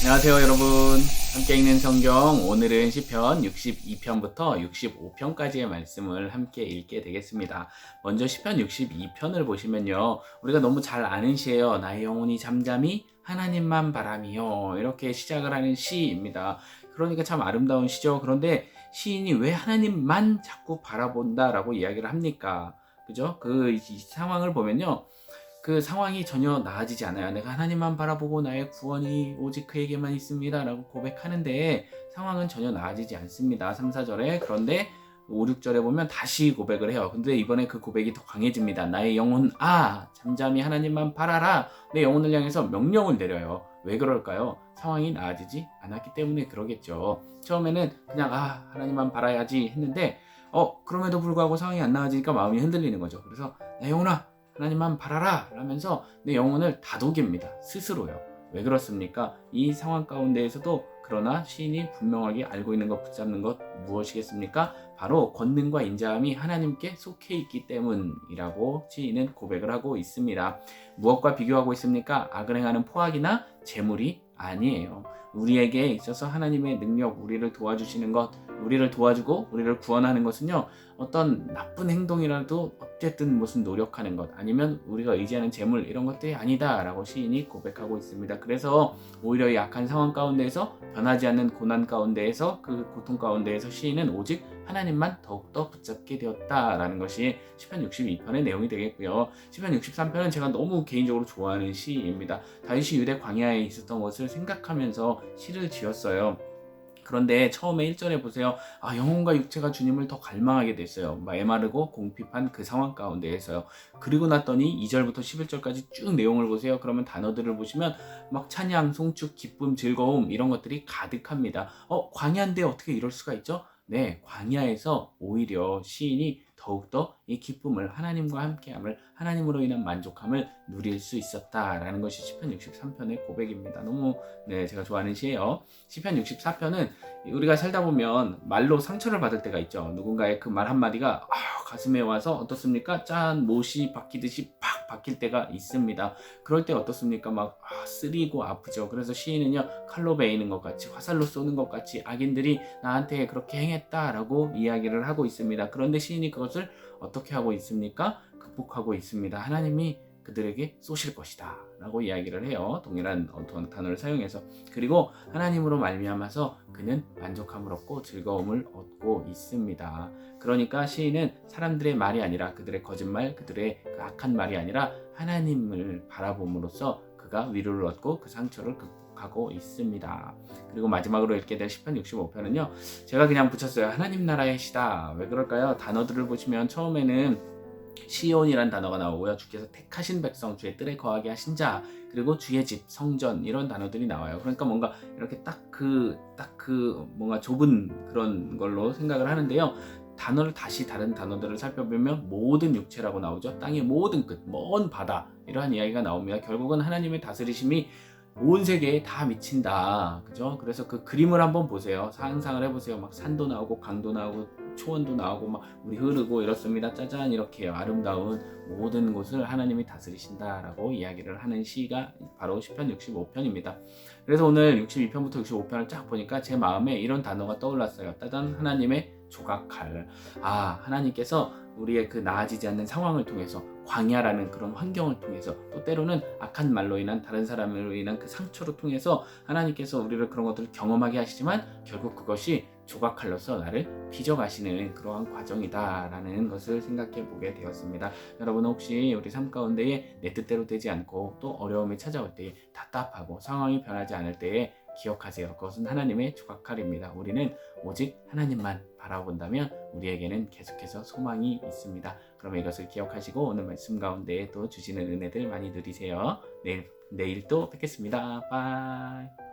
안녕하세요 여러분. 함께 읽는 성경, 오늘은 시편 62편부터 65편까지의 말씀을 함께 읽게 되겠습니다. 먼저 시편 62편을 보시면요, 우리가 너무 잘 아는 시예요. 나의 영혼이 잠잠히 하나님만 바라미요, 이렇게 시작을 하는 시입니다. 그러니까 참 아름다운 시죠. 그런데 시인이 왜 하나님만 자꾸 바라본다라고 이야기를 합니까? 그죠? 이 상황을 보면요, 그 상황이 전혀 나아지지 않아요. 내가 하나님만 바라보고 나의 구원이 오직 그에게만 있습니다 라고 고백하는데 상황은 전혀 나아지지 않습니다. 3, 4절에. 그런데 5, 6절에 보면 다시 고백을 해요. 근데 이번에 그 고백이 더 강해집니다. 나의 영혼 잠잠히 하나님만 바라라. 내 영혼을 향해서 명령을 내려요. 왜 그럴까요? 상황이 나아지지 않았기 때문에 그러겠죠. 처음에는 그냥 하나님만 바라야지 했는데 그럼에도 불구하고 상황이 안 나아지니까 마음이 흔들리는 거죠. 그래서 내 영혼아 하나님만 바라라 라면서 내 영혼을 다독입니다. 스스로요. 왜 그렇습니까? 이 상황 가운데에서도 그러나 시인이 분명하게 알고 있는 것, 붙잡는 것 무엇이겠습니까? 바로 권능과 인자함이 하나님께 속해 있기 때문이라고 시인은 고백을 하고 있습니다. 무엇과 비교하고 있습니까? 악을 행하는 포악이나 재물이 아니에요. 우리에게 있어서 하나님의 능력, 우리를 도와주시는 것, 우리를 도와주고 우리를 구원하는 것은요, 어떤 나쁜 행동이라도 어쨌든 무슨 노력하는 것, 아니면 우리가 의지하는 재물, 이런 것들이 아니다 라고 시인이 고백하고 있습니다. 그래서 오히려 약한 상황 가운데에서, 변하지 않는 고난 가운데에서, 그 고통 가운데에서 시인은 오직 하나님만 더욱더 붙잡게 되었다라는 것이 시편 62편의 내용이 되겠고요. 시편 63편은 제가 너무 개인적으로 좋아하는 시입니다. 다윗이 유대 광야에 있었던 것을 생각하면서 시를 지었어요. 그런데 처음에 1절에 보세요. 영혼과 육체가 주님을 더 갈망하게 됐어요. 메마르고 공핍한 그 상황 가운데에서요. 그리고 났더니 2절부터 11절까지 쭉 내용을 보세요. 그러면 단어들을 보시면 막 찬양, 송축, 기쁨, 즐거움, 이런 것들이 가득합니다. 광야인데 어떻게 이럴 수가 있죠? 네, 광야에서 오히려 시인이 더욱더 이 기쁨을, 하나님과 함께함을, 하나님으로 인한 만족함을 누릴 수 있었다라는 것이 시편 63편의 고백입니다. 너무 제가 좋아하는 시예요. 시편 64편은 우리가 살다 보면 말로 상처를 받을 때가 있죠. 누군가의 그 말 한마디가 가슴에 와서 어떻습니까? 못이 박히듯이 팍 박힐 때가 있습니다. 그럴 때 어떻습니까? 막 쓰리고 아프죠. 그래서 시인은요, 칼로 베이는 것 같이, 화살로 쏘는 것 같이 악인들이 나한테 그렇게 행했다라고 이야기를 하고 있습니다. 그런데 시인이 그것을 어떻게 하고 있습니까? 극복하고 있습니다. 하나님이 그들에게 쏘실 것이다 라고 이야기를 해요. 동일한 단어를 사용해서. 그리고 하나님으로 말미암아서 그는 만족함을 얻고 즐거움을 얻고 있습니다. 그러니까 시인은 사람들의 말이 아니라, 그들의 거짓말, 그들의 그 악한 말이 아니라 하나님을 바라봄으로써 그가 위로를 얻고 그 상처를 극복하고 있습니다. 그리고 마지막으로 읽게 될 시편 65편은요, 제가 그냥 붙였어요. 하나님 나라의 시다. 왜 그럴까요? 단어들을 보시면 처음에는 시온이란 단어가 나오고요. 주께서 택하신 백성, 주의 뜰에 거하게 하신 자, 그리고 주의 집, 성전, 이런 단어들이 나와요. 그러니까 뭔가 이렇게 뭔가 좁은 그런 걸로 생각을 하는데요. 단어를 다시 다른 단어들을 살펴보면 모든 육체라고 나오죠. 땅의 모든 끝, 먼 바다, 이러한 이야기가 나옵니다. 결국은 하나님의 다스리심이 온 세계에 다 미친다. 그죠? 그래서 그 그림을 한번 보세요. 상상을 해보세요. 막 산도 나오고 강도 나오고 초원도 나오고 막 물이 흐르고 이렇습니다. 짜잔, 이렇게 아름다운 모든 곳을 하나님이 다스리신다라고 이야기를 하는 시가 바로 시편 65편입니다. 그래서 오늘 62편부터 65편을 쫙 보니까 제 마음에 이런 단어가 떠올랐어요. 따단, 하나님의 조각칼. 하나님께서 우리의 그 나아지지 않는 상황을 통해서, 광야라는 그런 환경을 통해서, 또 때로는 악한 말로 인한, 다른 사람으로 인한 그 상처로 통해서 하나님께서 우리를 그런 것들을 경험하게 하시지만 결국 그것이 조각칼로서 나를 빚어가시는 그러한 과정이다라는 것을 생각해 보게 되었습니다. 여러분은 혹시 우리 삶 가운데에 내 뜻대로 되지 않고 또 어려움이 찾아올 때에, 답답하고 상황이 변하지 않을 때에 기억하세요. 그것은 하나님의 조각칼입니다. 우리는 오직 하나님만 바라본다면 우리에게는 계속해서 소망이 있습니다. 그러면 이것을 기억하시고 오늘 말씀 가운데 또 주시는 은혜들 많이 누리세요. 내일 또 뵙겠습니다. 바이.